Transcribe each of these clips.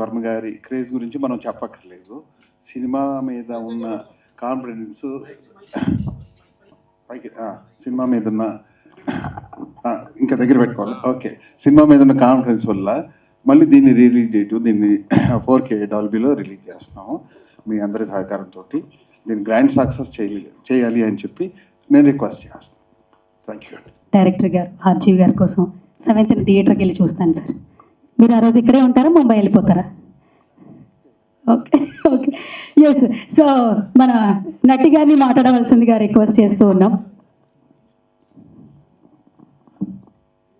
వర్మ గారి క్రేజ్ గురించి మనం చెప్పక్కర్లేదు. సినిమా మీద ఉన్న కాన్ఫిడెన్స్, సినిమా మీద ఉన్న ఇంకా దగ్గర పెట్టుకోవాలి. ఓకే, సినిమా మీద ఉన్న కాన్ఫిడెన్స్ వల్ల మళ్ళీ దీన్ని రిలీజ్ చేయటం, దీన్ని 4K డాల్బీలో రిలీజ్ చేస్తాము. మీ అందరి సహకారంతో దీన్ని గ్రాండ్ సక్సెస్ చేయాలి అని చెప్పి నేను రిక్వెస్ట్ చేస్తాను. Thank you. డైరెక్టర్ గారు ఆర్జీవి గారి కోసం 7th థియేటర్కి వెళ్ళి చూస్తాను సార్. మీరు ఆ రోజు ఇక్కడే ఉంటారా, ముంబై వెళ్ళిపోతారా? Okay okay, yes. సో మన నటి గారిని మాట్లాడవలసిందిగా రిక్వెస్ట్ చేస్తూ ఉన్నాం.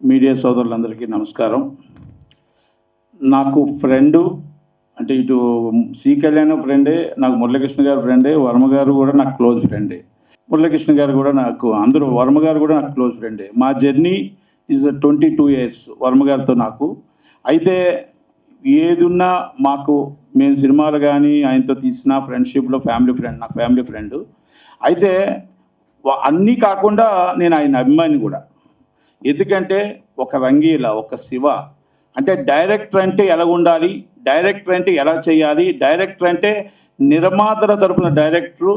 మీడియా సోదరులందరికీ నమస్కారం. నాకు ఫ్రెండు అంటే ఇటు సి కళ్యాణ్ ఫ్రెండే, నాకు మురళీకృష్ణ గారు ఫ్రెండే, వర్మ గారు కూడా నాకు క్లోజ్ ఫ్రెండే, మురళీకృష్ణ గారు కూడా నాకు, అందరూ వర్మ గారు కూడా నాకు క్లోజ్ ఫ్రెండే. మా జర్నీ ఈజ్ 22 years వర్మ గారితో నాకు. అయితే ఏది ఉన్నా మాకు, మేము సినిమాలు కానీ ఆయనతో తీసిన ఫ్రెండ్షిప్లో ఫ్యామిలీ ఫ్రెండ్, నాకు ఫ్యామిలీ ఫ్రెండ్. అయితే అన్నీ కాకుండా నేను ఆయన అభిమాని కూడా. ఎందుకంటే ఒక రంగీల, ఒక శివ అంటే డైరెక్టర్ అంటే ఎలా ఉండాలి, డైరెక్టర్ అంటే ఎలా చేయాలి, డైరెక్టర్ అంటే నిర్మాతల తరపున డైరెక్టరు,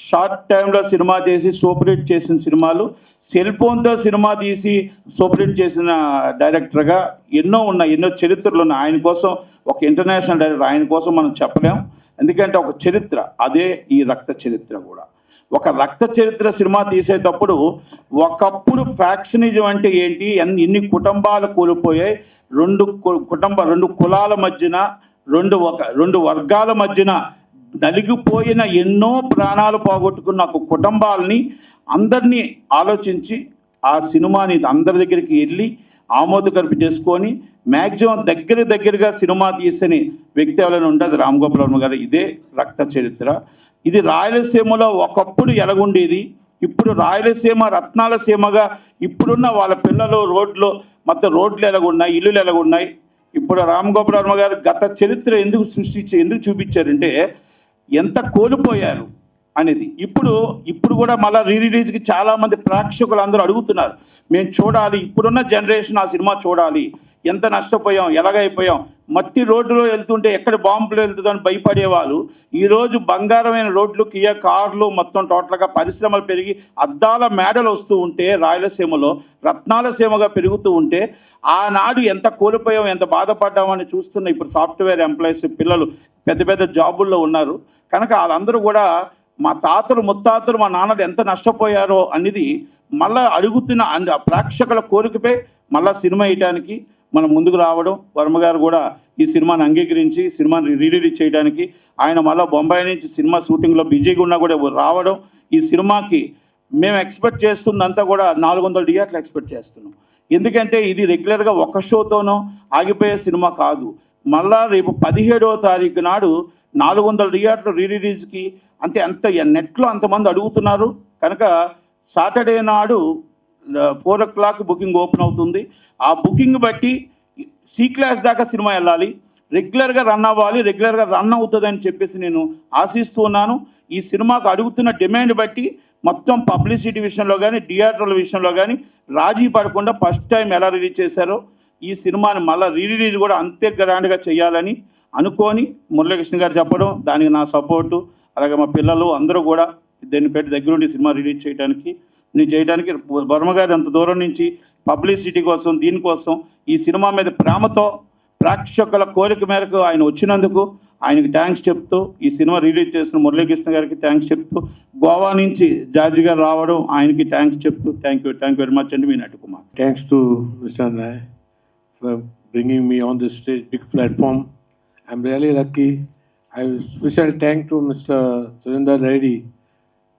షార్ట్ టైంలో సినిమా చేసి సూపర్ హిట్ చేసిన సినిమాలు, సెల్ ఫోన్తో సినిమా తీసి సూపర్ హిట్ చేసిన డైరెక్టర్గా ఎన్నో ఉన్నాయి, ఎన్నో చరిత్రలు ఉన్నాయి. ఆయన కోసం ఒక ఇంటర్నేషనల్ డైరెక్టర్, ఆయన కోసం మనం చెప్పలేం. ఎందుకంటే ఒక చరిత్ర, అదే ఈ రక్త చరిత్ర కూడా. ఒక రక్త చరిత్ర సినిమా తీసేటప్పుడు ఒకప్పుడు ఫ్యాక్షనిజం అంటే ఏంటి, ఎన్ని కుటుంబాలు కోల్పోయాయి, రెండు కులాల మధ్యన, రెండు వర్గాల మధ్యన నలిగిపోయిన ఎన్నో ప్రాణాలు పోగొట్టుకున్న ఒక కుటుంబాలని అందరినీ ఆలోచించి ఆ సినిమాని అందరి దగ్గరికి వెళ్ళి ఆమోదకరిపి చేసుకొని మ్యాక్సిమం దగ్గరగా సినిమా తీసని వ్యక్తి ఎవరైనా ఉంటే అది రామ్ గోపాల్ వర్మ గారు. ఇదే రక్త చరిత్ర. ఇది రాయలసీమలో ఒకప్పుడు ఎలాగుండేది, ఇప్పుడు రాయలసీమ రత్నాల సీమగా ఇప్పుడున్న వాళ్ళ పిల్లలు రోడ్లు మొత్తం రోడ్లు ఎలాగున్నాయి, ఇల్లులు ఎలాగున్నాయి. ఇప్పుడు రామ్ గోపాల్ వర్మ గారు గత చరిత్ర ఎందుకు చూపించారంటే ఎంత కోల్పోయారు అనేది. ఇప్పుడు కూడా మళ్ళీ రిలీజ్కి చాలామంది ప్రేక్షకులు అందరూ అడుగుతున్నారు, మేము చూడాలి, ఇప్పుడున్న జనరేషన్ ఆ సినిమా చూడాలి, ఎంత నష్టపోయాం, ఎలాగైపోయాం. మట్టి రోడ్డులో వెళ్తుంటే ఎక్కడ బాంబులు వెళ్తుందని భయపడేవాళ్ళు ఈరోజు బంగారమైన రోడ్లు, కియా కార్లు, మొత్తం టోటల్గా పరిశ్రమలు పెరిగి అద్దాల మేడలు వస్తూ ఉంటే, రాయలసీమలో రత్నాల సీమగా పెరుగుతూ ఉంటే ఆనాడు ఎంత కోల్పోయాం, ఎంత బాధపడ్డామని చూస్తున్న ఇప్పుడు సాఫ్ట్వేర్ ఎంప్లాయీస్ పిల్లలు పెద్ద జాబుల్లో ఉన్నారు. కనుక వాళ్ళందరూ కూడా మా తాతలు ముత్తాతలు మా నాన్నలు ఎంత నష్టపోయారో అనేది మళ్ళీ అడుగుతున్న ప్రేక్షకుల కోరికపై మళ్ళీ సినిమా వేయడానికి మనం ముందుకు రావడం, వర్మ గారు కూడా ఈ సినిమాని అంగీకరించి సినిమాని రిలీజ్ చేయడానికి ఆయన మళ్ళీ బొంబాయి నుంచి సినిమా షూటింగ్లో బిజీగా ఉన్నా కూడా రావడం, ఈ సినిమాకి మేము ఎక్స్పెక్ట్ చేస్తుందంతా కూడా 400 థియేటర్లు ఎక్స్పెక్ట్ చేస్తున్నాం. ఎందుకంటే ఇది రెగ్యులర్గా ఒక షోతోనో ఆగిపోయే సినిమా కాదు. మళ్ళా రేపు 17వ తారీఖు నాడు 400 థియేటర్లు రిలీజ్కి అంటే నెట్లో అంతమంది అడుగుతున్నారు. కనుక సాటర్డే నాడు 4 o'clock బుకింగ్ ఓపెన్ అవుతుంది. ఆ బుకింగ్ బట్టి సి క్లాస్ దాకా సినిమా వెళ్ళాలి, రెగ్యులర్గా రన్ అవ్వాలి, రెగ్యులర్గా రన్ అవుతుందని చెప్పేసి నేను ఆశిస్తూ ఉన్నాను. ఈ సినిమాకు అడుగుతున్న డిమాండ్ బట్టి మొత్తం పబ్లిసిటీ విషయంలో కానీ, థియేటర్ల విషయంలో కానీ రాజీ పడకుండా ఫస్ట్ టైం ఎలా రిలీజ్ చేశారో ఈ సినిమాని మళ్ళీ రిలీజ్ కూడా అంతే గ్రాండ్గా చేయాలని అనుకొని మురళీకృష్ణ గారు చెప్పడం, దానికి నా సపోర్టు, అలాగే మా పిల్లలు అందరూ కూడా దీన్ని పెట్టి దగ్గరుండి సినిమా రిలీజ్ చేయడానికి వర్మ గారు అంత దూరం నుంచి పబ్లిసిటీ కోసం, దీనికోసం ఈ సినిమా మీద ప్రేమతో ప్రేక్షకుల కోరిక మేరకు ఆయన వచ్చినందుకు ఆయనకి థ్యాంక్స్ చెప్తూ, ఈ సినిమా రిలీజ్ చేసిన మురళీకృష్ణ గారికి థ్యాంక్స్ చెప్తూ, గోవా నుంచి జార్జి గారు రావడం ఆయనకి థ్యాంక్స్ చెప్తూ థ్యాంక్ యూ వెరీ మచ్ అండి. మీ నటి కుమార్. థ్యాంక్స్ టు మిస్టర్ నాయ్ for bringing me on this stage, big platform. I'm really lucky. I special thank to Mr. Surinder Reddy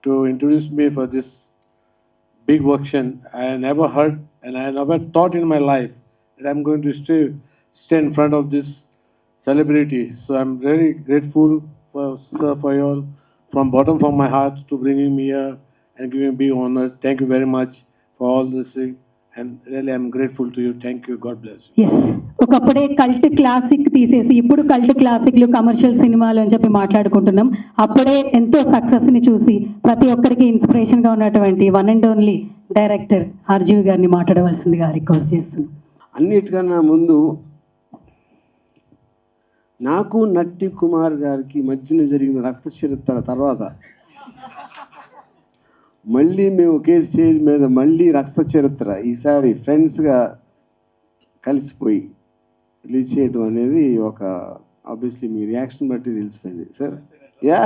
to introduce me for this big function. I never heard and I never thought in my life that I'm going to stay in front of this celebrity. So I'm very grateful for you all from bottom of my heart to bringing me here and giving me big honor. Thank you very much for all this thing. And really I'm grateful to you. Thank you. God bless you. Yes, ఒకప్పుడే cult classic తీసేసి ఇప్పుడు cult క్లాసిక్లు commercial సినిమాలు అని చెప్పి మాట్లాడుకుంటున్నాం. అప్పుడే ఎంతో సక్సెస్ని చూసి ప్రతి ఒక్కరికి ఇన్స్పిరేషన్గా ఉన్నటువంటి one and only director RGV గారిని మాట్లాడవలసిందిగా రిక్వెస్ట్ చేస్తున్నాం. అన్నిటికన్నా ముందు నాకు నట్టి కుమార్ గారికి మధ్యన జరిగిన రక్త చరిత్ర తర్వాత మళ్ళీ మేము ఒకే స్టేజ్ మీద మళ్ళీ రక్త చరిత్ర ఈసారి ఫ్రెండ్స్గా కలిసిపోయి రిలీజ్ చేయడం అనేది ఒక ఆబ్వియస్లీ మీ రియాక్షన్ బట్టి తెలిసిపోయింది సార్. యా,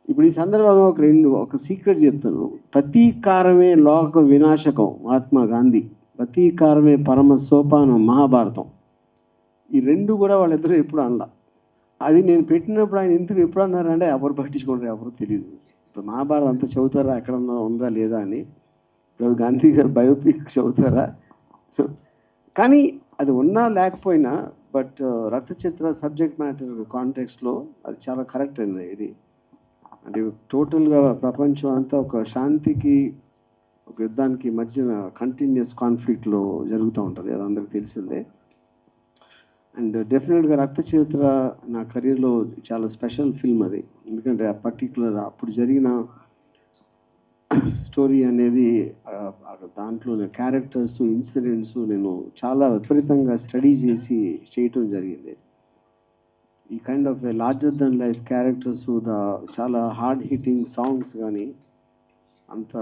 ఇప్పుడు ఈ సందర్భంగా ఒక సీక్రెట్ చెప్తాను. ప్రతీకారమే లోక వినాశకం మహాత్మా గాంధీ, ప్రతీకారమే పరమ సోపానం మహాభారతం. ఈ రెండు కూడా వాళ్ళిద్దరూ ఎప్పుడు అనలా. అది నేను పెట్టినప్పుడు ఆయన ఎందుకు ఎప్పుడు అన్నారంటే ఎవరు పట్టించుకుంటారు, ఎవరు తెలియదు. ఇప్పుడు మహాభారతం అంతా చదువుతారా, ఎక్కడన్నా ఉందా లేదా అని. ఇప్పుడు గాంధీ గారు బయోపిక్ చదువుతారా, కానీ అది ఉన్నా లేకపోయినా బట్ రక్త చిత్ర సబ్జెక్ట్ మ్యాటర్ కాంటెక్స్ట్లో అది చాలా కరెక్ట్ అయింది. ఇది అంటే టోటల్గా ప్రపంచం అంతా ఒక శాంతికి ఒక యుద్ధానికి మధ్యన కంటిన్యూస్ కాన్ఫ్లిక్ట్లో జరుగుతూ ఉంటుంది, అది అందరికి తెలిసిందే. అండ్ డెఫినెట్గా రక్త చరిత్ర నా కెరీర్లో చాలా స్పెషల్ ఫిల్మ్ అది. ఎందుకంటే ఆ పర్టికులర్ అప్పుడు జరిగిన స్టోరీ అనేది దాంట్లో క్యారెక్టర్స్ ఇన్సిడెంట్స్ నేను చాలా విపరీతంగా స్టడీ చేసి చేయటం జరిగింది. ఈ kind of larger than life characters, చాలా హార్డ్ హిట్టింగ్ సాంగ్స్ కానీ అంత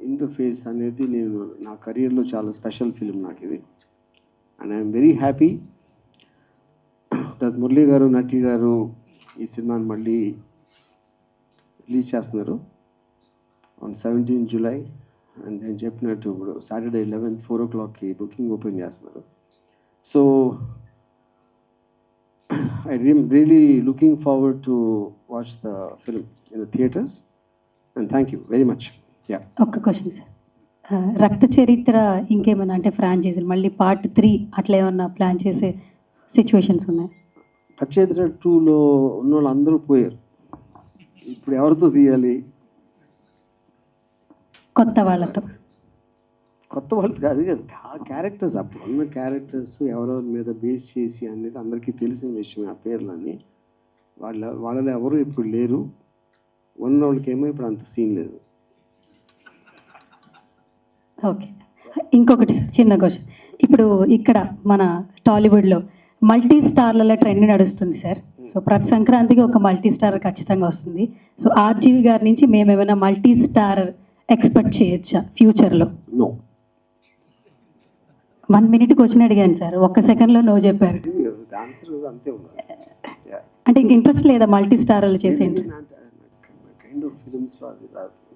ఇన్ ద ఫేస్ అనేది నేను నా కెరీర్లో చాలా స్పెషల్ ఫిల్మ్ నాకు ఇది. And I'm very happy that Murali గారు నటి గారు ఈ సినిమాని మళ్ళీ రిలీజ్ చేస్తున్నారు ఆన్ 17 జూలై. అండ్ నేను చెప్పినట్టు ఇప్పుడు సాటర్డే 11th 4 o'clockకి బుకింగ్ ఓపెన్ చేస్తున్నారు. So I really looking forward to watch the film in the theatres and thank you very much. Yeah, ఒక్క క్వశ్చన్ సార్, రక్త చరిత్ర ఇంకేమన్నా అంటే ఫ్రాంచైజీలు మళ్ళీ పార్ట్ 3 అట్లా ఏమన్నా ప్లాన్ చేసే సిచ్యువేషన్స్ ఉన్నాయి? రక్షేత్ర 2లో ఉన్న వాళ్ళు అందరూ పోయారు, ఇప్పుడు ఎవరితో తీయాలి? కొత్త వాళ్ళతో. కొత్త వాళ్ళతో కాదు కదా, ఆ క్యారెక్టర్స్ అప్పుడు ఉన్న క్యారెక్టర్స్ ఎవరెవరి మీద బేస్ చేసి అనేది అందరికీ తెలిసిన విషయం. ఆ పేర్లన్నీ వాళ్ళలో ఎవరు ఇప్పుడు లేరు, ఉన్న వాళ్ళకేమో ఇప్పుడు అంత సీన్ లేదు. ఓకే, ఇంకొకటి సార్ చిన్న క్వశ్చన్. ఇప్పుడు ఇక్కడ మన టాలీవుడ్లో మల్టీ స్టార్లలో ట్రెండ్ నడుస్తుంది సార్. సో ప్రతి సంక్రాంతికి ఒక మల్టీ స్టార్ ఖచ్చితంగా వస్తుంది. సో ఆర్జీవి గారి నుంచి మేము ఏమైనా మల్టీ స్టార్ ఎక్స్పెక్ట్ చేయొచ్చా ఫ్యూచర్లో? నో. 1 minute క్వశ్చన్ అడిగాను సార్, ఒక్క సెకండ్లో నో చెప్పారు. ఆన్సర్ అంతే ఉంది. అంటే ఇంక ఇంట్రెస్ట్ లేదా మల్టీ స్టార్లు చేసే కైండ్ ఆఫ్ ఫిల్మ్స్ రాదు.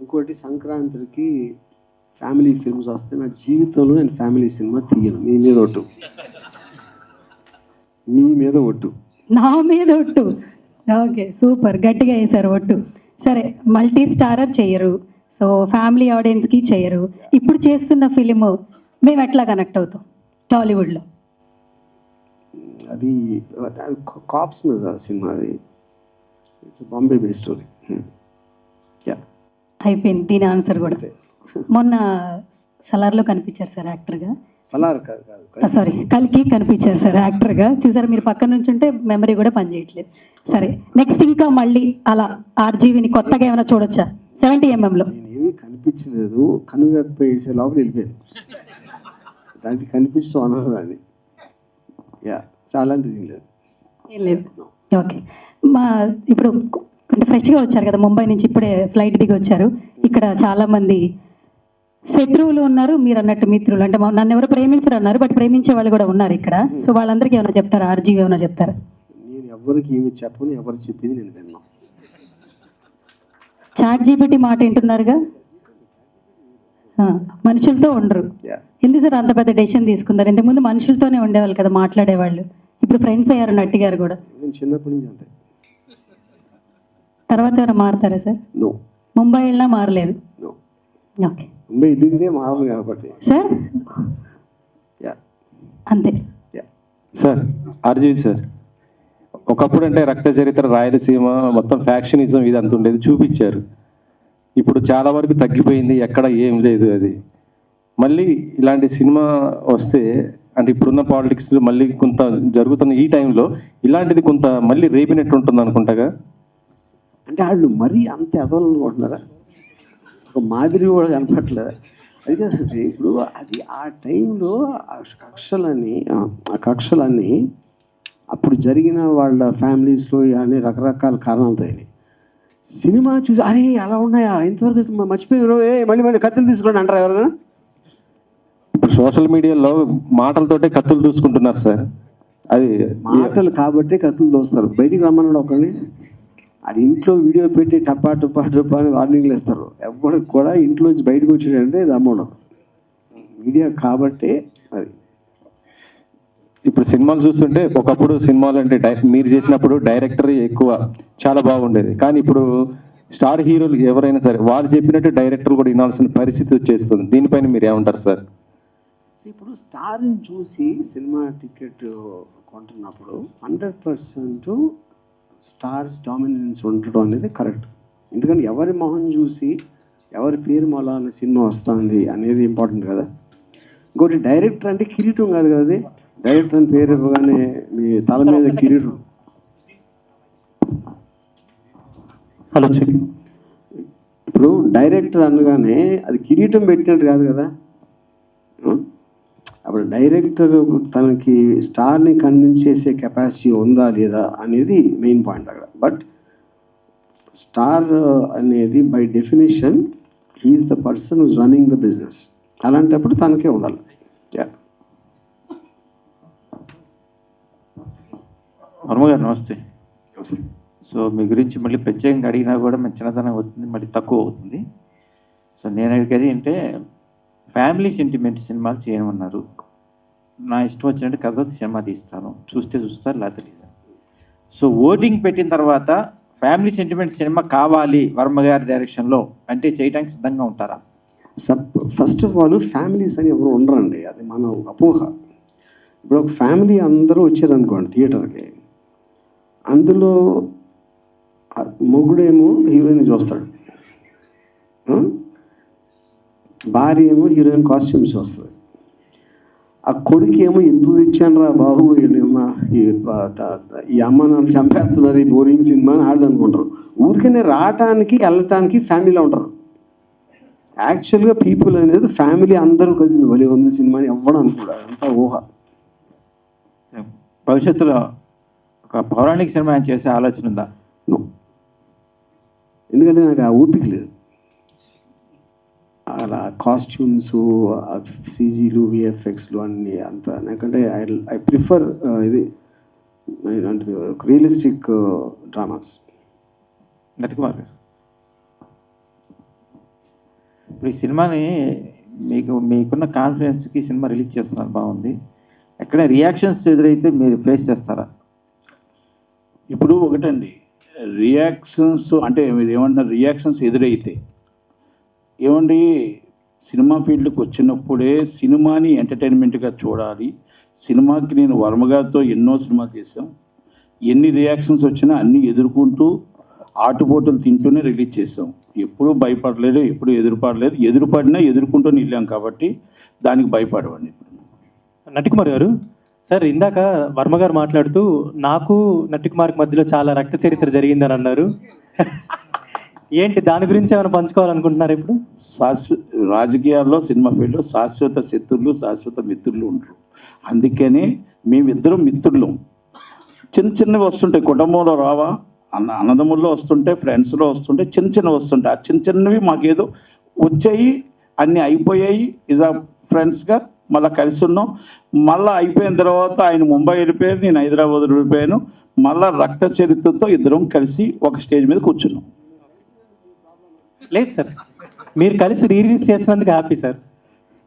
ఇంకోటి సంక్రాంతికి ఫ్యామిలీ ఫిల్మ్స్ వస్తే నా జీవితంలో నేను ఫ్యామిలీ సినిమా తీయను. మీ మీద ఒట్టు, మీ మీద ఒట్టు, నా మీద ఒట్టు. ఓకే, సూపర్, గట్టిగా వేశారు ఒట్టు. సరే, మల్టీ స్టారర్ చేయరు, సో ఫ్యామిలీ ఆడియన్స్కి చేయరు. ఇప్పుడు చేస్తున్న ఫిలిము మేము ఎట్లా కనెక్ట్ అవుతాం టాలీవుడ్లో? అది కాప్స్ మీద సినిమా, అది it's Bombay based story. Yeah, అయిపోయింది దీని ఆన్సర్ కూడా. మొన్న సలార్లో కనిపించారు సార్ యాక్టర్గా. సలార్ కాదు, సారీ, కల్కి కనిపించారు సార్ యాక్టర్గా. చూసారు మీరు పక్కన నుంచి ఉంటే మెమరీ కూడా పనిచేయట్లేదు. సరే, నెక్స్ట్ ఇంకా మళ్ళీ అలా ఆర్జీవిని కొత్తగా ఏమైనా చూడొచ్చా 70mm? నేనేమీ కనిపించలేదు, కనుగప్ప వేసే లోపల వెళ్ళిపోయాను. దానికి కనిపిస్తూ అన్నారు దాన్ని. యా, అలాంటిది లేదు. ఏం లేదు. ఓకే, మా ఇప్పుడు అంటే ఫ్రెష్గా వచ్చారు కదా ముంబై నుంచి, ఇప్పుడే ఫ్లైట్ దిగి వచ్చారు. ఇక్కడ చాలామంది శత్రువులు ఉన్నారు, మీరు అన్నట్టు మిత్రులు. అంటే నన్ను ఎవరు ప్రేమించరు అన్నారు, బట్ ప్రేమించే వాళ్ళు కూడా ఉన్నారు ఇక్కడ. సో వాళ్ళందరికీ ఏమైనా చెప్తారా, ఆర్జీవి ఏమైనా చెప్తారా? నేను ఎవరికి ఏమి చెప్పను, ఎవరు చెప్పింది నేను విన్నాను. చాట్ జీపీటీ మాట వింటున్నారుగా, మనుషులతో ఉండరు. ఎందుకు సార్ అంత పెద్ద డెసిషన్ తీసుకున్నారు? ఇంతకుముందు మనుషులతోనే ఉండేవాళ్ళు కదా మాట్లాడేవాళ్ళు, ఇప్పుడు ఫ్రెండ్స్ అయ్యారు నట్టి గారు కూడా. నేను చిన్నప్పటి నుంచి అంతే. తర్వాత ఏమైనా మారుతారా సార్? నో. ముంబై వెళ్ళినా మారలేదు. నో. ఓకే ముంబై వెళ్ళిందే మారదు కాబట్టి సార్. యా, అంతే. యా. సార్, ఆర్జీవి సార్, ఒకప్పుడు అంటే రక్త చరిత్ర, రాయలసీమ మొత్తం ఫ్యాక్షనిజం ఇది అంత ఉండేది చూపించారు. ఇప్పుడు చాలా వరకు తగ్గిపోయింది, ఎక్కడ ఏం లేదు. అది మళ్ళీ ఇలాంటి సినిమా వస్తే అంటే ఇప్పుడున్న పాలిటిక్స్ మళ్ళీ కొంత జరుగుతున్న ఈ టైంలో ఇలాంటిది కొంత మళ్ళీ రేపినట్టు ఉంటుంది అనుకుంటాగా. అంటే వాళ్ళు మరీ అంత ఎదవాలనుకుంటున్నారా? ఒక మాదిరి కూడా కనపట్లేదా? అది కదండి, ఇప్పుడు అది ఆ టైంలో ఆ కక్షలన్నీ అప్పుడు జరిగిన వాళ్ళ ఫ్యామిలీస్లో అన్ని రకరకాల కారణాలతో అయినాయి. సినిమా చూసి అరే అలా ఉన్నాయా ఇంతవరకు మర్చిపోయారు, మళ్ళీ మళ్ళీ కత్తులు తీసుకోండి అంటారు ఎవరైనా? ఇప్పుడు సోషల్ మీడియాలో మాటలతోటే కత్తులు దూసుకుంటున్నారు సార్. అది మాటలు కాబట్టి కత్తులు దోస్తారు. బయటికి రమ్మన్నాడు ఒకరిని, అది ఇంట్లో వీడియో పెట్టి టప్పా టప్పా టప్పా అని వార్నింగ్లు ఇస్తారు. ఎవరికి కూడా ఇంట్లోంచి బయటకు వచ్చాడంటే ఇది అమ్మడం మీడియా కాబట్టి. అది ఇప్పుడు సినిమాలు చూస్తుంటే ఒకప్పుడు సినిమాలు అంటే మీరు చేసినప్పుడు డైరెక్టర్ ఎక్కువ చాలా బాగుండేది, కానీ ఇప్పుడు స్టార్ హీరోలు ఎవరైనా సరే వాళ్ళు చెప్పినట్టు డైరెక్టర్ కూడా వినాల్సిన పరిస్థితి వచ్చేస్తుంది. దీనిపైన మీరు ఏమంటారు సార్? ఇప్పుడు స్టార్ని చూసి సినిమా టికెట్ కొంటున్నప్పుడు 100% స్టార్స్ డామినెన్స్ ఉండటం అనేది కరెక్ట్. ఎందుకంటే ఎవరి మొహం చూసి ఎవరి పేరు మొలాలని సినిమా వస్తుంది అనేది ఇంపార్టెంట్ కదా. ఇంకోటి డైరెక్టర్ అంటే కిరీటం కాదు కదా, అది డైరెక్టర్ అని పేరు ఇవ్వగానే మీ తల మీద కిరీటం. హలో, ఇప్పుడు డైరెక్టర్ అనగానే అది కిరీటం పెట్టినట్టు కాదు కదా. అప్పుడు డైరెక్టర్ తనకి స్టార్ని కన్విన్స్ చేసే కెపాసిటీ ఉందా లేదా అనేది మెయిన్ పాయింట్ అక్కడ. బట్ స్టార్ అనేది by definition he's the person who's running the business. అలాంటప్పుడు తనకే ఉండాలి. వర్మగారు నమస్తే. సో మీ గురించి మళ్ళీ ప్రత్యేకంగా అడిగినా కూడా మన చిన్నతనం అవుతుంది, మళ్ళీ తక్కువ అవుతుంది. సో నేను అడిగేది అంటే ఫ్యామిలీ సెంటిమెంట్ సినిమాలు చేయమన్నారు. నా ఇష్టం వచ్చినట్టు కథ సినిమా తీస్తాను, చూస్తే చూస్తారు లేకపోతే లేదు. సో ఓటింగ్ పెట్టిన తర్వాత ఫ్యామిలీ సెంటిమెంట్ సినిమా కావాలి వర్మ గారి డైరెక్షన్లో అంటే చేయడానికి సిద్ధంగా ఉంటారా? ఫస్ట్ ఆఫ్ ఆల్ ఫ్యామిలీస్ అని ఎవరు ఉండరండి, అది మన అపోహ. ఇప్పుడు ఒక ఫ్యామిలీ అందరూ వచ్చారనుకోండి థియేటర్కి, అందులో మొగుడేమో హీరోయిన్ చూస్తాడు, భార్య ఏమో హీరోయిన్ కాస్ట్యూమ్స్ వస్తుంది, ఆ కొడుకు ఏమో ఎందుకు తెచ్చాను రా బాబు ఈ అమ్మ నన్ను చంపేస్తున్నారు ఈ బోరింగ్ సినిమా అని వాళ్ళు అనుకుంటారు. ఊరికనే రావటానికి వెళ్ళటానికి ఫ్యామిలీలో ఉంటారు. యాక్చువల్గా పీపుల్ అనేది ఫ్యామిలీ అందరూ కలిసి వలి ఉంది సినిమా అని ఎవ్వడం అనుకుంటారు, అంతా ఊహ. భవిష్యత్తులో ఒక పౌరాణిక సినిమా చేసే ఆలోచన ఉందా? ఎందుకంటే నాకు ఆ ఓపిక లేదు. అలా కాస్ట్యూమ్స్, సీజీలు, విఎఫ్ఎక్స్లు అన్నీ అంత నాకంటే ఐ ప్రిఫర్ ఇది అంటే రియలిస్టిక్ డ్రామాస్. నటికుమార్ గారు, ఇప్పుడు ఈ సినిమాని మీకున్న కాన్ఫిడెన్స్కి సినిమా రిలీజ్ చేస్తున్నారు, బాగుంది. ఎక్కడ రియాక్షన్స్ ఎదురైతే మీరు ఫేస్ చేస్తారా? ఇప్పుడు ఒకటండి, రియాక్షన్స్ అంటే మీరు ఏమంటున్నారు, రియాక్షన్స్ ఎదురైతే ఏమండి, సినిమా ఫీల్డ్కి వచ్చినప్పుడే సినిమాని ఎంటర్టైన్మెంట్గా చూడాలి. సినిమాకి నేను వర్మగారితో ఎన్నో సినిమాలు చేశాం, ఎన్ని రియాక్షన్స్ వచ్చినా అన్నీ ఎదుర్కొంటూ ఆటుపోటులు తింటూనే రిలీజ్ చేసాం. ఎప్పుడూ భయపడలేదు, ఎప్పుడు ఎదురుపడలేదు. ఎదురుపడినా ఎదుర్కొంటూనే వెళ్ళాం కాబట్టి దానికి భయపడవండి. నటికుమార్ గారు, సార్ ఇందాక వర్మ గారు మాట్లాడుతూ నాకు నటికుమార్కి మధ్యలో చాలా రక్త చరిత్ర జరిగిందని అన్నారు. ఏంటి దాని గురించి ఏమైనా పంచుకోవాలనుకుంటున్నారు? ఇప్పుడు రాజకీయాల్లో సినిమా ఫీల్డ్లో శాశ్వత శత్రులు, శాశ్వత మిత్రులు ఉంటారు. అందుకని మేమిద్దరం మిత్రులు. చిన్న చిన్నవి వస్తుంటాయి, కుటుంబంలో రావా, అన్నదమ్ముల్లో వస్తుంటే, ఫ్రెండ్స్లో వస్తుంటే, చిన్న చిన్నవి వస్తుంటాయి. ఆ చిన్న చిన్నవి మాకేదో వచ్చాయి, అన్నీ అయిపోయాయి. ఇజ్ ఆ ఫ్రెండ్స్గా మళ్ళీ కలిసి ఉన్నాం. మళ్ళీ అయిపోయిన తర్వాత ఆయన ముంబై వెళ్ళిపోయారు, నేను హైదరాబాద్ వెళ్ళిపోయాను. మళ్ళీ రక్త చరిత్రతో ఇద్దరం కలిసి ఒక స్టేజ్ మీద కూర్చున్నాం. లేదు సార్, మీరు కలిసి రీలీజ్ చేసినందుకు హ్యాపీ సార్.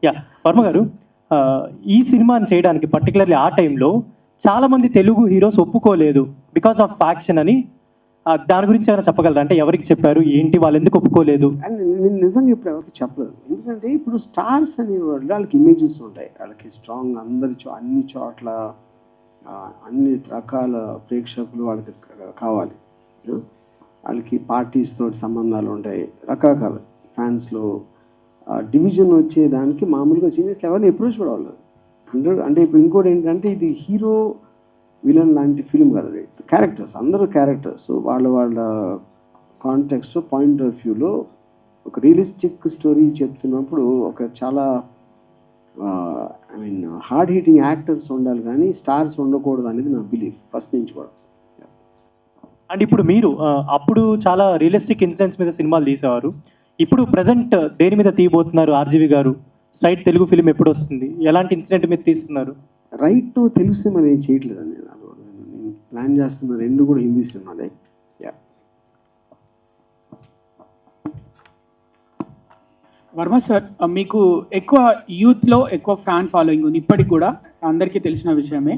యా వర్మ గారు, ఈ సినిమాని చేయడానికి పర్టికులర్లీ ఆ టైంలో చాలామంది తెలుగు హీరోస్ ఒప్పుకోలేదు బికాస్ ఆఫ్ ఫ్యాక్షన్ అని. దాని గురించి ఏమైనా చెప్పగలరా? అంటే ఎవరికి చెప్పారు, ఏంటి, వాళ్ళు ఎందుకు ఒప్పుకోలేదు? అండ్ నేను నిజంగా ఇప్పుడు ఎవరికి చెప్పలేదు. ఎందుకంటే ఇప్పుడు స్టార్స్ అనేవాళ్ళు వాళ్ళకి ఇమేజెస్ ఉంటాయి, వాళ్ళకి స్ట్రాంగ్ అన్ని చోట్ల అన్ని రకాల ప్రేక్షకులు వాళ్ళకి కావాలి. వాళ్ళకి పార్టీస్ తోటి సంబంధాలు ఉంటాయి, రకరకాల ఫ్యాన్స్లో డివిజన్ వచ్చేదానికి మామూలుగా సీనియర్స్ ఎవరిని అప్రోచ్ కూడా వాళ్ళు అంటే ఇప్పుడు ఇంకోటి ఏంటంటే ఇది హీరో విలన్ లాంటి ఫిలిం కదా, క్యారెక్టర్స్, అందరూ క్యారెక్టర్స్. వాళ్ళ కాంటెక్స్ట్ పాయింట్ ఆఫ్ వ్యూలో ఒక రియలిస్టిక్ స్టోరీ చెప్తున్నప్పుడు ఒక చాలా I mean hard heating actors ఉండాలి కానీ స్టార్స్ ఉండకూడదు అనేది నా బిలీఫ్ ఫస్ట్ నుంచి కూడా. అండ్ ఇప్పుడు మీరు అప్పుడు చాలా రియలిస్టిక్ ఇన్సిడెంట్స్ మీద సినిమాలు తీసేవారు. ఇప్పుడు ప్రజెంట్ దేని మీద తీయబోతున్నారు ఆర్జీవి గారు? స్ట్రైట్ తెలుగు ఫిలిం ఎప్పుడు వస్తుంది? ఎలాంటి ఇన్సిడెంట్ మీద తీస్తున్నారు? రైట్ టు తెలుగు సినిమా నేను చేయట్లేదండి. నేను ప్లాన్ చేస్తున్న 2 కూడా హిందీ సినిమాలే. యా. వర్మ సార్, మీకు ఎక్కువ యూత్లో ఎక్కువ ఫ్యాన్ ఫాలోయింగ్ ఉంది ఇప్పటికి కూడా, అందరికీ తెలిసిన విషయమే.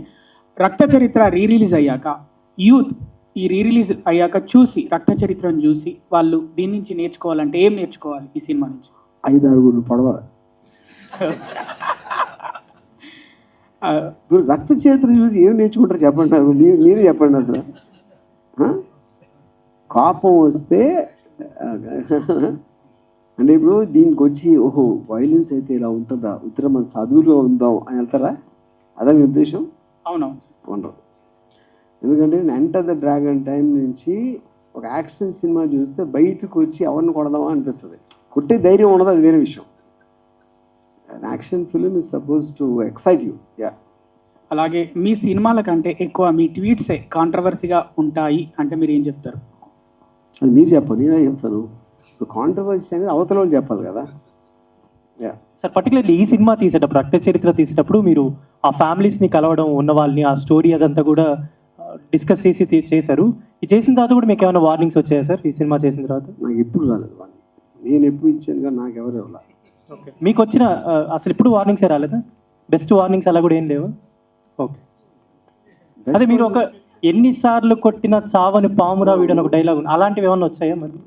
రక్త చరిత్ర రిలీజ్ అయ్యాక యూత్ ఈ రిలీజ్ అయ్యాక చూసి, రక్త చరిత్రను చూసి వాళ్ళు దీని నుంచి నేర్చుకోవాలంటే ఏం నేర్చుకోవాలి ఈ సినిమా నుంచి? 5 అడుగులు పడవాలి. ఇప్పుడు రక్త చరిత్ర చూసి ఏం నేర్చుకుంటారు చెప్పండి నాకు. మీరు చెప్పండి అసలు. కోపం వస్తే అంటే ఇప్పుడు దీనికి వచ్చి ఓహో వైలెన్స్ అయితే ఇలా ఉంటుందా, ఇతర మన చదువులో ఉందాం అని వెళ్తారా? అదే మీ ఉద్దేశం? అవునవును. ఉండవు. ఎందుకంటే ఎంటర్ ద డ్రాగన్ టైం నుంచి ఒక యాక్షన్ సినిమా చూస్తే బయటకు వచ్చి ఎవరిని కొడదామా అనిపిస్తుంది. కొట్టే ధైర్యం ఉండదు, అది వేరే విషయం. Action film is suppose to excite you. Yeah. అలాగే మీ సినిమాల కంటే ఎక్కువ మీ ట్వీట్సే కాంట్రవర్సీగా ఉంటాయి అంటే మీరు ఏం చెప్తారు? అది మీరు చెప్పండి, నేనే చెప్తాను. కాంట్రవర్సీ అనేది అవతల వాళ్ళు చెప్పాలి కదా. యా. సార్ పర్టికులర్లీ ఈ సినిమా తీసేటప్పుడు, రక్త చరిత్ర తీసేటప్పుడు మీరు ఆ ఫ్యామిలీస్ని కలవడం, ఉన్న వాళ్ళని, ఆ స్టోరీ అదంతా కూడా డిస్కస్ చేశారు. ఇది చేసిన తర్వాత కూడా మీకు ఏమైనా వార్నింగ్స్ వచ్చాయా సార్ ఈ సినిమా చేసిన తర్వాత? నాకు ఎప్పుడు రాలేదు వార్నింగ్. నేను ఎప్పుడు ఇచ్చాను కానీ నాకు ఎవరు ఇవ్వాలి. ఓకే. మీకు వచ్చిన అసలు ఇప్పుడు వార్నింగ్సే రాలేదా? బెస్ట్ వార్నింగ్స్ అలా కూడా ఏం లేవు? ఓకే. అదే మీరు ఒక ఎన్నిసార్లు కొట్టిన చావని పామురా వీడని ఒక డైలాగ్ ఉంది, అలాంటివి ఏమైనా వచ్చాయా మరి?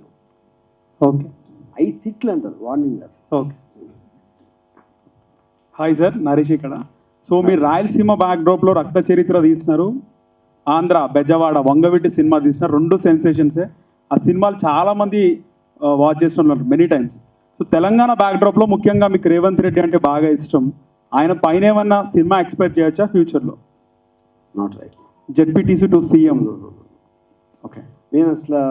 ఓకే. 5 తిట్లు అంటారు వార్నింగ్ గారు. ఓకే. హాయ్ సార్, నరేష్ ఇక్కడ. సో మీరు రాయలసీమ బ్యాక్డ్రాప్లో రక్త చరిత్ర తీసినారు, ఆంధ్ర బెజవాడ వంగవీటి సినిమా తీసినారు. 2 సెన్సేషన్సే. ఆ సినిమాలు చాలామంది వాచ్ చేస్తున్నారు మెనీ టైమ్స్. సో తెలంగాణ బ్యాక్డ్రాప్లో ముఖ్యంగా మీకు రేవంత్ రెడ్డి అంటే బాగా ఇష్టం. ఆయన పైన ఏమన్నా సినిమా ఎక్స్పెక్ట్ చేయొచ్చా ఫ్యూచర్లో? Not right. ZPTC to CM. Okay. నేను అసలు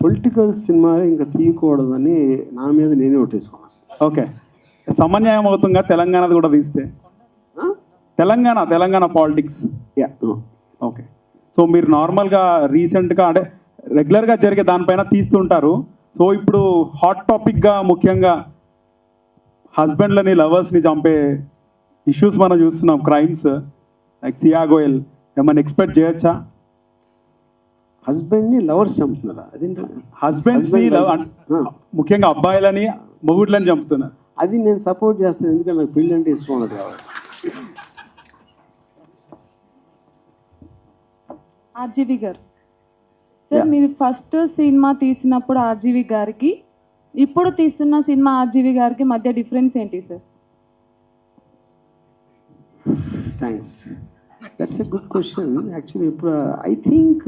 పొలిటికల్ సినిమా ఇంకా తీయకూడదని నా మీద నేనే ఒట్టేసుకున్నాను. ఓకే. సమన్యాయం అవుతుందా తెలంగాణది కూడా తీస్తే? Telangana politics. Yeah. Okay. So మీరు నార్మల్గా రీసెంట్గా అంటే రెగ్యులర్గా జరిగే దానిపైన తీస్తుంటారు. సో ఇప్పుడు హాట్ టాపిక్గా ముఖ్యంగా హస్బెండ్లని లవర్స్ని చంపే ఇష్యూస్ మనం చూస్తున్నాం, క్రైమ్స్ లైక్ సియా గోయల్. ఏమైనా ఎక్స్పెక్ట్ చేయొచ్చా? హస్బెండ్ని లవర్స్ చంపుతున్నారా? అదేంటి? హస్బెండ్స్ని ముఖ్యంగా అబ్బాయిలని మొగుడ్లని చంపుతున్నారు. అది నేను సపోర్ట్ చేస్తాను, ఎందుకంటే నాకు పెళ్ళి అంటే ఇష్టం ఉండదు కాబట్టి. ఆర్జీవి గారు సార్, మీరు ఫస్ట్ సినిమా తీసినప్పుడు ఆర్జీవి గారికి, ఇప్పుడు తీస్తున్న సినిమా ఆర్జీవి గారికి మధ్య డిఫరెన్స్ ఏంటి sir? Thanks, that's a good question. Actually ఇప్పుడు ఐ థింక్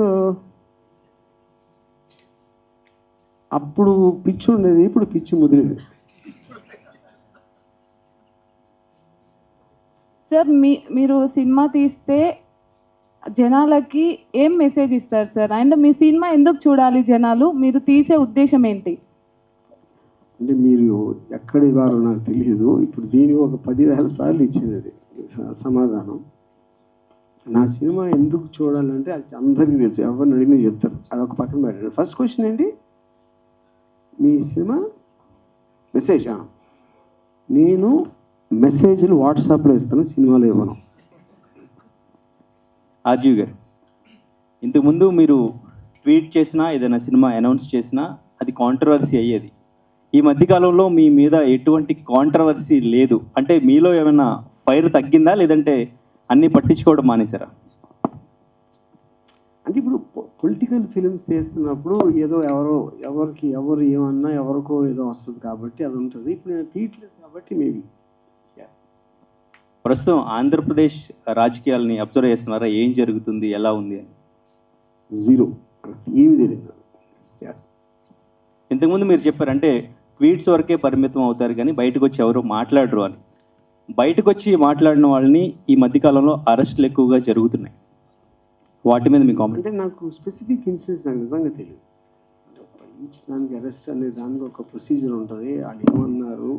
అప్పుడు పిచ్చి ఉండేది, ఇప్పుడు పిచ్చి ముదిరింది. సార్ మీరు సినిమా తీస్తే జనాలకి ఏం మెసేజ్ ఇస్తారు సార్? అండ్ మీ సినిమా ఎందుకు చూడాలి జనాలు? మీరు తీసే ఉద్దేశం ఏంటి? అంటే మీరు ఎక్కడి వారో నాకు తెలియదు. ఇప్పుడు దీనికి ఒక 10,000 సార్లు ఇచ్చింది అది సమాధానం. నా సినిమా ఎందుకు చూడాలంటే అది అందరికీ తెలుసు, ఎవరిని అడిగినా చెప్తారు. అదొక పక్కన పెట్టండి. ఫస్ట్ క్వశ్చన్ ఏంటి? మీ సినిమా మెసేజ్. నేను మెసేజ్లు వాట్సాప్లో ఇస్తాను, సినిమాలో ఇవ్వను. ఆర్జీవి గారు, ఇంతకుముందు మీరు ట్వీట్ చేసినా ఏదైనా సినిమా అనౌన్స్ చేసినా అది కాంట్రవర్సీ అయ్యేది. ఈ మధ్యకాలంలో మీ మీద ఎటువంటి కాంట్రవర్సీ లేదు. అంటే మీలో ఏమైనా ఫైర్ తగ్గిందా, లేదంటే అన్నీ పట్టించుకోవడం మానేశారా? అంటే ఇప్పుడు పొలిటికల్ ఫిలిమ్స్ తీస్తున్నప్పుడు ఏదో ఎవరు ఏమన్నా ఎవరికో ఏదో వస్తుంది కాబట్టి అది ఉంటుంది. ఇప్పుడు నేను తీయట్లేదు కాబట్టి మేబీ. ప్రస్తుతం ఆంధ్రప్రదేశ్ రాజకీయాలని అబ్జర్వ్ చేస్తున్నారా? ఏం జరుగుతుంది, ఎలా ఉంది అని? జీరో, ఏమి తెలియదు. ఇంతకుముందు మీరు చెప్పారు అంటే ట్వీట్స్ వరకే పరిమితం అవుతారు కానీ బయటకు వచ్చి ఎవరు మాట్లాడరు అని. బయటకు వచ్చి మాట్లాడిన వాళ్ళని ఈ మధ్యకాలంలో అరెస్టులు ఎక్కువగా జరుగుతున్నాయి. వాటి మీద మీ కామెంట్? అంటే నాకు స్పెసిఫిక్ ఇన్సిడెంట్స్ నాకు నిజంగా తెలియదు. ఈచ్ దానికి అరెస్ట్ అనే దానికి ఒక ప్రొసీజర్ ఉంటుంది. వాళ్ళు ఏమన్నారు,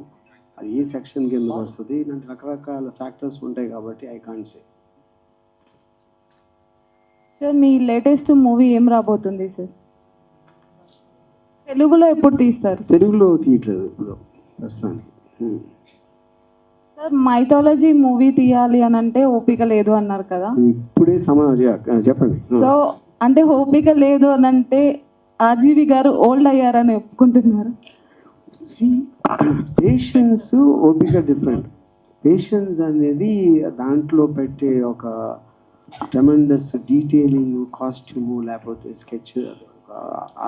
అది ఏ సెక్షన్ కిందకు వస్తుంది ఇలాంటి రకరకాల ఫ్యాక్టర్స్ ఉంటాయి కాబట్టి I can't say. Sir me latest movie ఏం రాబోతుంది సార్? తెలుగులో ఎప్పుడు తీస్తారు? తెలుగులో తీయట్లేదు ఇప్పుడు ప్రస్తుతానికి. సార్ మైథాలజీ మూవీ తీయాలి అని అంటే ఓపిక లేదు అన్నారు కదా, ఇప్పుడే చెప్పండి. సో అంటే ఓపిక లేదు అని అంటే ఆర్జీవి గారు ఓల్డ్ అయ్యారని ఒప్పుకుంటున్నారు? పేషెన్స్ ఓపిక డిఫరెంట్. పేషెన్స్ అనేది దాంట్లో పెట్టే ఒక ట్రెమెండస్ డీటెయిలింగ్, కాస్ట్యూము, లేకపోతే స్కెచ్,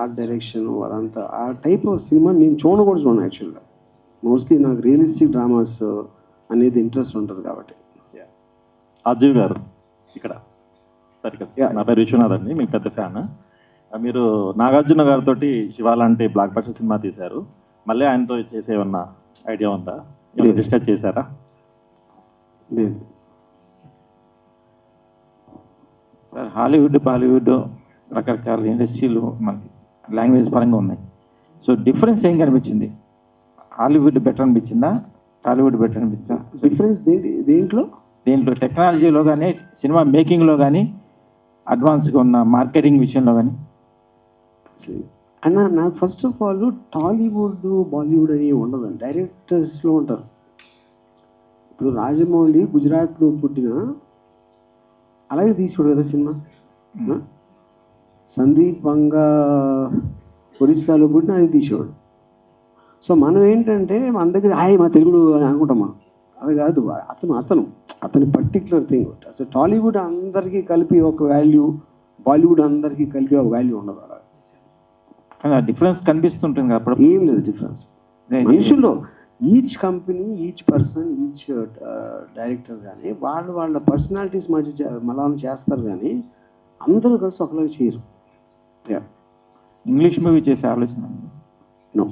ఆర్ట్ డైరెక్షన్, అదంతా ఆ టైప్ ఆఫ్ సినిమా నేను చూడను యాక్చువల్గా. మోస్ట్లీ నాకు రియలిస్టిక్ డ్రామాస్ అనేది ఇంట్రెస్ట్ ఉంటుంది కాబట్టి. అజయ్ గారు ఇక్కడ సరే కదా, నా పేరు విశ్వనాథ్ అండి, మీకు పెద్ద ఫ్యాన్. మీరు నాగార్జున గారితో శివ లాంటి బ్లాక్ బస్టర్ సినిమా తీశారు, మళ్ళీ ఆయనతో చేసే ఏమన్నా ఐడియా ఉందా? డిస్కస్ చేశారా? లేదు సార్, హాలీవుడ్ బాలీవుడ్ రకరకాల ఇండస్ట్రీలు మనకి లాంగ్వేజ్ పరంగా ఉన్నాయి. సో డిఫరెన్స్ ఏం కనిపించింది? హాలీవుడ్ బెటర్ అనిపించిందా, టాలీవుడ్ బెటర్ అనిపించిందా? డిఫరెన్స్ దేంట్లో టెక్నాలజీలో కానీ, సినిమా మేకింగ్లో కానీ, అడ్వాన్స్గా ఉన్న మార్కెటింగ్ విషయంలో కానీ. అన్న నాకు first of all Tollywood Bollywood అని ఉండదండి, డైరెక్టర్స్లో ఉంటారు. ఇప్పుడు రాజమౌళి గుజరాత్లో పుట్టిన అలాగే తీసుకోడు కదా సినిమా. సందీప్ వంగా ఒరిస్సాలో పుట్టిన అది తీసేవాడు. సో మనం ఏంటంటే మన దగ్గర మా తెలుగుడు అని అనుకుంటాం మనం. అది కాదు, అతని పర్టికులర్ థింగ్. అసలు టాలీవుడ్ అందరికీ కలిపి ఒక వాల్యూ, బాలీవుడ్ అందరికీ కలిపి ఒక వాల్యూ ఉండదు. అలా డిఫరెన్స్ కనిపిస్తుంటుంది అప్పుడు. ఏం లేదు డిఫరెన్స్ మనుషుల్లో. Each company, each person, each director కానీ వాళ్ళ పర్సనాలిటీస్ మధ్య మళ్ళీ చేస్తారు, కానీ అందరూ కలిసి ఒకలాగా చేయరు. ఇంగ్లీష్ మూవీ చేసే ఆలోచన నో.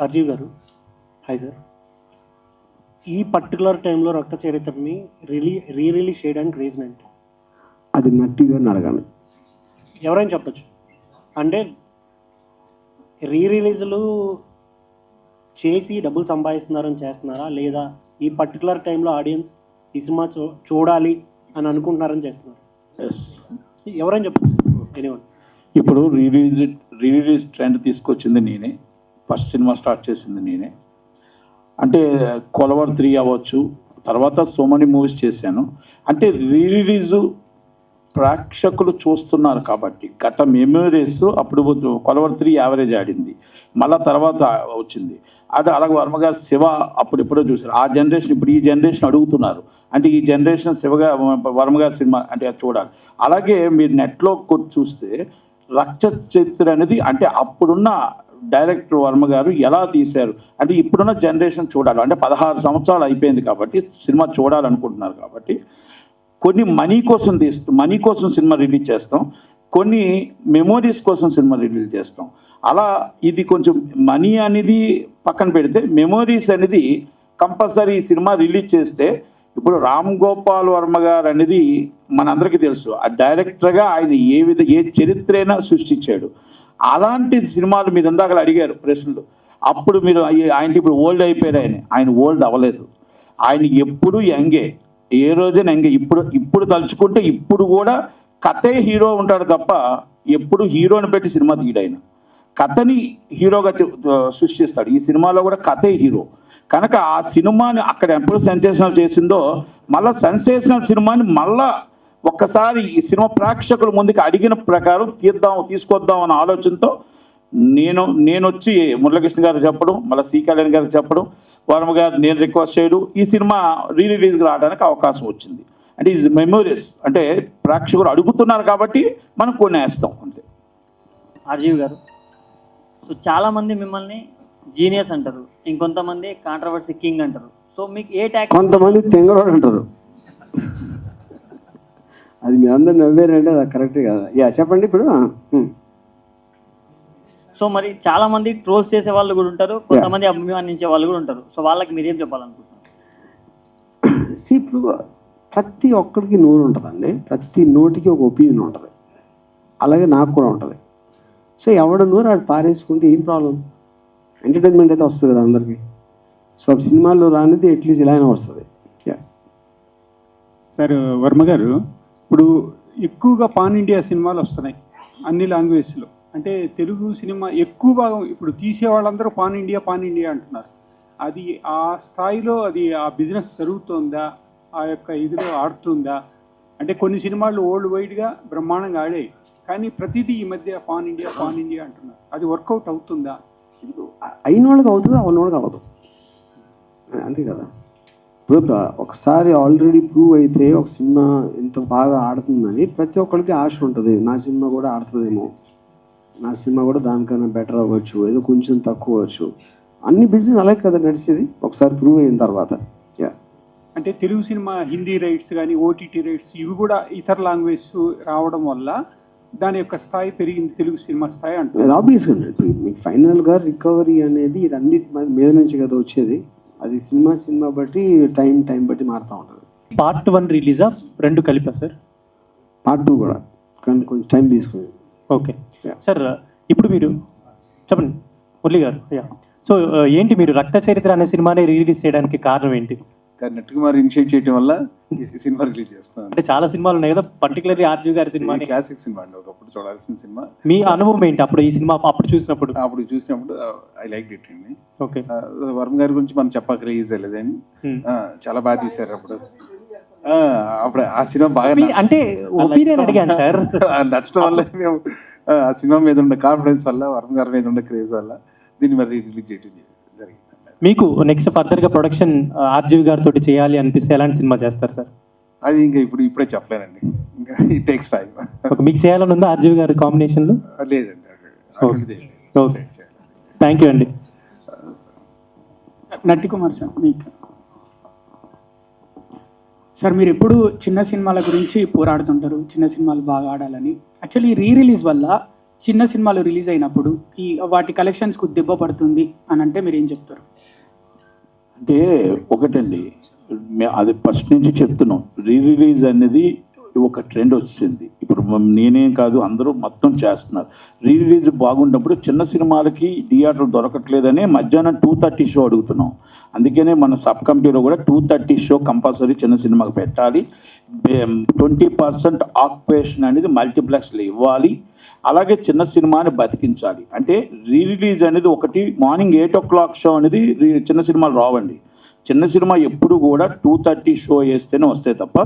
అర్జీవ్ గారు హాయ్ సార్. ఈ పర్టికులర్ టైంలో రక్త చరిత్రని రిలీజ్ చేయడానికి రీజన్ ఏంటి? అది నట్టి గారిని అడగాలి. ఎవరైనా చెప్పచ్చు. అంటే రిలీజ్లు చేసి డబ్బులు సంపాదిస్తున్నారని చేస్తున్నారా, లేదా ఈ పర్టికులర్ టైంలో ఆడియన్స్ ఈ సినిమా చూడాలి అని అనుకుంటున్నారని చేస్తున్నారు? ఎవరైనా చెప్పచ్చు. ఎనీవన్. ఇప్పుడు రిలీజ్ ట్రెండ్ తీసుకొచ్చింది నేనే, ఫస్ట్ సినిమా స్టార్ట్ చేసింది నేనే. అంటే కొలవర్ 3 అవ్వచ్చు, తర్వాత సో మెనీ మూవీస్ చేశాను. అంటే రిలీజు ప్రేక్షకులు చూస్తున్నారు కాబట్టి గత మెమరీస్ అప్పుడు కొలవర్ 3 యావరేజ్ ఆడింది, మళ్ళీ తర్వాత వచ్చింది. అది అలాగే వర్మగారు శివ అప్పుడెప్పుడో చూసారు. ఆ జనరేషన్ ఇప్పుడు ఈ జనరేషన్ అడుగుతున్నారు, అంటే ఈ జనరేషన్ శివగా వర్మగారి సినిమా అంటే అది చూడాలి. అలాగే మీరు నెట్లో చూస్తే రక్త చరిత్ర అనేది అంటే అప్పుడున్న డైరెక్టర్ వర్మ గారు ఎలా తీశారు అంటే ఇప్పుడున్న జనరేషన్ చూడాలి. అంటే 16 సంవత్సరాలు అయిపోయింది కాబట్టి సినిమా చూడాలనుకుంటున్నారు కాబట్టి కొన్ని మనీ కోసం సినిమా రిలీజ్ చేస్తాం, కొన్ని మెమోరీస్ కోసం సినిమా రిలీజ్ చేస్తాం. అలా ఇది కొంచెం మనీ అనేది పక్కన పెడితే మెమోరీస్ అనేది కంపల్సరీ సినిమా రిలీజ్ చేస్తే. ఇప్పుడు రామ్ గోపాల్ వర్మ గారు అనేది మనందరికీ తెలుసు, ఆ డైరెక్టర్గా ఆయన ఏ చరిత్రైనా సృష్టించాడు. అలాంటి సినిమాలు మీరు ఇందాక అడిగారు ప్రశ్నలు, అప్పుడు మీరు ఆయన ఇప్పుడు ఓల్డ్ అయిపోయారు. ఆయన ఓల్డ్ అవ్వలేదు, ఆయన ఎప్పుడు యంగే, ఏ రోజైనా యంగే. ఇప్పుడు తలుచుకుంటే ఇప్పుడు కూడా కథే హీరో ఉంటాడు తప్ప ఎప్పుడు హీరోని పెట్టి సినిమా తీయడు. ఆయన కథని హీరోగా సృష్టిస్తాడు. ఈ సినిమాలో కూడా కథే హీరో కనుక ఆ సినిమాని అక్కడ ఎప్పుడు సెన్సేషనల్ చేసిందో మళ్ళీ సెన్సేషనల్ సినిమాని మళ్ళా ఒక్కసారి ఈ సినిమా ప్రేక్షకుల ముందుకు అడిగిన ప్రకారం తీసుకొద్దాం అన్న ఆలోచనతో నేను వచ్చి మురళీకృష్ణ గారు చెప్పడం, మళ్ళీ సి కళ్యాణ్ గారికి చెప్పడం, వర్మ గారు నేను రిక్వెస్ట్ చేయడం, ఈ సినిమా రిలీజ్కి రావడానికి అవకాశం వచ్చింది. అంటే ఈజ్ మెమోరీస్ అంటే ప్రేక్షకులు అడుగుతున్నారు కాబట్టి మనం కొన్ని వేస్తాం అంతే. ఆర్జీవి గారు, సో చాలామంది మిమ్మల్ని జీనియస్ అంటారు, ఇంకొంతమంది కాంట్రవర్సీ కింగ్ అంటారు. సో మీకు ఏ ట్యాక్స్? కొంతమంది తెంగరోడు అంటారు. అది మీ అందరు నవ్వారంటే అది కరెక్టే కదా. చెప్పండి ఇప్పుడు. సో మరి చాలా మంది ట్రోల్స్ చేసే వాళ్ళు కూడా ఉంటారు, కొంతమంది అభిమానించే వాళ్ళు కూడా ఉంటారు. సో వాళ్ళకి మీరేం చెప్పాలనుకుంటున్నారు? ఇప్పుడు ప్రతి ఒక్కరికి నోరు ఉంటుందండి, ప్రతి నోటికి ఒక ఒపీనియన్ ఉంటుంది, అలాగే నాకు కూడా ఉంటుంది. సో ఎవడ నోరు అది పారేసుకుంటే ఏం ప్రాబ్లం? ఎంటర్టైన్మెంట్ అయితే వస్తుంది కదా అందరికీ. సో సినిమాల్లో రానిది అట్లీస్ట్ ఇలా అయినా వస్తుంది. సార్ వర్మ గారు, ఇప్పుడు ఎక్కువగా పాన్ ఇండియా సినిమాలు వస్తున్నాయి అన్ని లాంగ్వేజ్లో. అంటే తెలుగు సినిమా ఎక్కువ భాగం ఇప్పుడు తీసే వాళ్ళందరూ పాన్ ఇండియా అంటున్నారు. అది ఆ స్థాయిలో అది ఆ బిజినెస్ జరుగుతుందా, ఆ యొక్క ఇదిలో ఆడుతుందా? అంటే కొన్ని సినిమాలు వరల్డ్ వైడ్గా బ్రహ్మాండంగా ఆడాయి, కానీ ప్రతిదీ ఈ మధ్య పాన్ ఇండియా అంటున్నారు. అది వర్కౌట్ అవుతుందా? అయిన వాళ్ళకి అవుతుంది, అవన్న వాళ్ళకి అవ్వదు, అంతే కదా. ఇప్పుడు ఒకసారి ఆల్రెడీ ప్రూవ్ అయితే ఒక సినిమా ఎంత బాగా ఆడుతుందని ప్రతి ఒక్కరికి ఆశ ఉంటుంది. నా సినిమా కూడా ఆడుతుందేమో, నా సినిమా కూడా దానికన్నా బెటర్ అవ్వచ్చు, ఏదో కొంచెం తక్కువ అవ్వచ్చు. అన్ని బిజినెస్ అలాగే కదా నడిచేది, ఒకసారి ప్రూవ్ అయిన తర్వాత. అంటే తెలుగు సినిమా హిందీ రైట్స్ కానీ ఓటీటీ రైట్స్ ఇవి కూడా ఇతర లాంగ్వేజ్ రావడం వల్ల దాని యొక్క స్థాయి పెరిగింది, తెలుగు సినిమా స్థాయి అంటారు. ఆబ్వియస్గా మీకు ఫైనల్గా రికవరీ అనేది అన్నిటి మీద నుంచి కదా వచ్చేది. అది సినిమా బట్టి టైం బట్టి మారుతూ ఉంటుంది. పార్ట్ 1 రిలీజా, 2 కలిపా సార్? పార్ట్ 2 కూడా, కానీ కొంచెం టైం తీసుకుంది. ఓకే సార్, ఇప్పుడు మీరు చెప్పండి మురళి గారు. సో ఏంటి మీరు రక్త చరిత్ర అనే సినిమాని రిలీజ్ చేయడానికి కారణం ఏంటి? నట్కుమార్ ఇనిషియేట్ చేయడం వల్ల సినిమా రిలీజ్ చేస్తాను. అంటే చాలా సినిమాలు ఉన్నాయి కదా, పర్టికులర్లీ ఆర్జీవి గారి సినిమా క్లాసిక్ సినిమా అండి, ఒకప్పుడు చూడాల్సిన సినిమా. మీ అనుభవం ఏంటి అప్పుడు ఈ సినిమా చూసినప్పుడు? ఐ లైక్ ఇట్ అండి. ఓకే, వర్మ గారి గురించి మనం చెప్పక ఈజీ లేదండి, చాలా బాగా తీశారు అప్పుడు. ఆ సినిమా బాగా అంటే ఒపీనియన్ అడిగాను సార్. నచ్చడం వల్ల మేము ఆ సినిమా మీద ఉన్న కాన్ఫిడెన్స్ వల్ల, వర్మ గారి మీద ఉన్న క్రేజ్ వల్ల దీన్ని మరి రిలీజ్ చేయడం జరిగింది. మీకు నెక్స్ట్ ఫర్దర్గా ప్రొడక్షన్ ఆర్జీవి గారితో చేయాలి అనిపిస్తే ఎలాంటి సినిమా చేస్తారు సార్? అది ఇంకా ఇప్పుడే చెప్పలేనండి, ఇంకా ఇట్ టేక్స్ టైం. మీకు చేయాలని ఉందా ఆర్జీవి గారి కాంబినేషన్లో? లేదండి. ఓకే, థ్యాంక్ యూ అండి. నట్టికుమార్ సార్, మీకు సార్ మీరు ఎప్పుడు చిన్న సినిమాల గురించి పోరాడుతుంటారు, చిన్న సినిమాలు బాగా ఆడాలని. యాక్చువల్లీ రిలీజ్ వల్ల చిన్న సినిమాలు రిలీజ్ అయినప్పుడు వాటి కలెక్షన్స్కు దెబ్బ పడుతుంది అని అంటే మీరు ఏం చెప్తారు? అంటే ఒకటండి, అది ఫస్ట్ నుంచి చెప్తున్నాం, రిలీజ్ అనేది ఒక ట్రెండ్ వచ్చింది. ఇప్పుడు నేనేం కాదు, అందరూ మొత్తం చేస్తున్నారు. రిలీజ్ బాగున్నప్పుడు చిన్న సినిమాలకి థియేటర్ దొరకట్లేదని మధ్యాహ్నం 2:30 షో అడుగుతున్నాం. అందుకనే మన సబ్ కమిటీలో కూడా 2:30 షో కంపల్సరీ చిన్న సినిమాకి పెట్టాలి. 20% ఆక్యుపేషన్ అనేది మల్టీప్లెక్స్లో ఇవ్వాలి. అలాగే చిన్న సినిమాని బతికించాలి. అంటే రిలీజ్ అనేది ఒకటి, మార్నింగ్ 8 o'clock షో అనేది చిన్న సినిమాలు రావండి. చిన్న సినిమా ఎప్పుడు కూడా 2:30 షో వేస్తేనే వస్తాయి తప్ప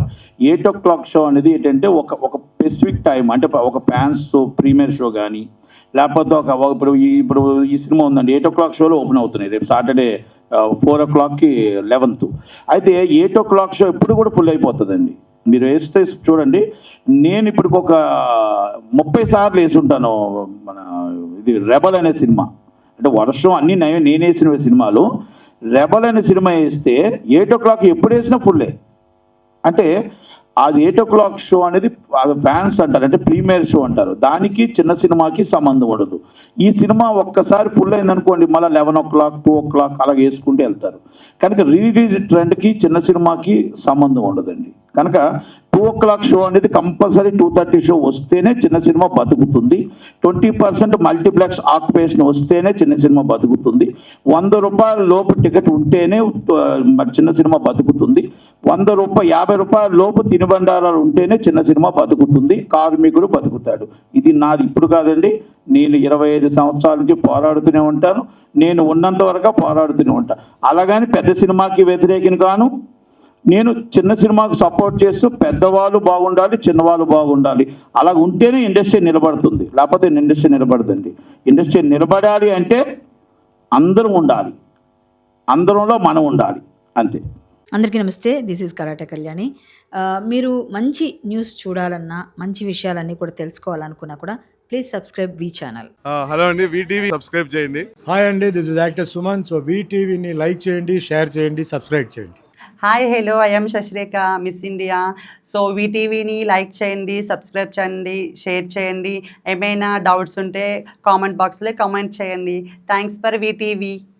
8 o'clock షో అనేది ఏంటంటే ఒక స్పెసిఫిక్ టైం, అంటే ఒక ఫ్యాన్స్ షో, ప్రీమియర్ షో కానీ, లేకపోతే ఇప్పుడు ఈ సినిమా ఉందండి 8 o'clock షోలో ఓపెన్ అవుతున్నాయి. రేపు సాటర్డే 4 o'clockకి 11th. అయితే 8 o'clock షో ఎప్పుడు కూడా ఫుల్ అయిపోతుందండి. మీరు వేస్తే చూడండి, నేను ఇప్పుడు ఒక 30 సార్లు వేసి ఉంటాను. మన ఇది రెబల్ అనే సినిమా, అంటే వర్షం అన్నీ నేను వేసిన సినిమాలు. రెబల్ అనే సినిమా వేస్తే 8 o'clock ఎప్పుడు వేసినా ఫుల్లే. అంటే అది 8 o'clock షో అనేది ఫ్యాన్స్ అంటారు, అంటే ప్రీమియర్ షో అంటారు. దానికి చిన్న సినిమాకి సంబంధం ఉండదు. ఈ సినిమా ఒక్కసారి ఫుల్ అయిందనుకోండి, మళ్ళీ 11 o'clock 2 o'clock అలా వేసుకుంటూ వెళ్తారు. కనుక రిలీజ్ ట్రెండ్కి చిన్న సినిమాకి సంబంధం ఉండదండి. కనుక 2 o'clock షో అనేది కంపల్సరీ 2:30 షో వస్తేనే చిన్న సినిమా బతుకుతుంది. 20% మల్టీప్లెక్స్ ఆక్యుపేషన్ వస్తేనే చిన్న సినిమా బతుకుతుంది. 100 రూపాయల లోపు టికెట్ ఉంటేనే చిన్న సినిమా బతుకుతుంది. 50 రూపాయల లోపు తినుబండారాలు ఉంటేనే చిన్న సినిమా బతుకుతుంది. కార్మికుడు బతుకుతాడు. ఇది నాది ఇప్పుడు కాదండి, నేను 25 సంవత్సరాల నుంచి పోరాడుతూనే ఉంటాను. నేను ఉన్నంత వరకు పోరాడుతూనే ఉంటాను. అలాగని పెద్ద సినిమాకి వ్యతిరేకిని కాను. నేను చిన్న సినిమాకు సపోర్ట్ చేస్తూ పెద్దవాళ్ళు బాగుండాలి, చిన్నవాళ్ళు బాగుండాలి. అలా ఉంటేనే ఇండస్ట్రీ నిలబడుతుంది, లేకపోతే ఇండస్ట్రీ నిలబడదండి. ఇండస్ట్రీ నిలబడాలి అంటే అందరం ఉండాలి, అందరంలో మనం ఉండాలి, అంతే. అందరికీ నమస్తే, దిస్ ఈజ్ కరాటే కళ్యాణి. మీరు మంచి న్యూస్ చూడాలన్నా, మంచి విషయాలన్నీ కూడా తెలుసుకోవాలనుకున్నా కూడా please subscribe V channel. Hello అండి, వీటీవీ సబ్స్క్రైబ్ చేయండి. హాయ్ అండి, this is actor Suman. So వీటీవీని లైక్ చేయండి, షేర్ చేయండి, సబ్స్క్రైబ్ చేయండి. Hi hello, I'm Sasirekha, Miss India. So వీటీవీని లైక్ చేయండి, సబ్స్క్రైబ్ చేయండి, షేర్ చేయండి. ఏమైనా డౌట్స్ ఉంటే కామెంట్ బాక్స్లో కామెంట్ చేయండి. Thanks for VTV.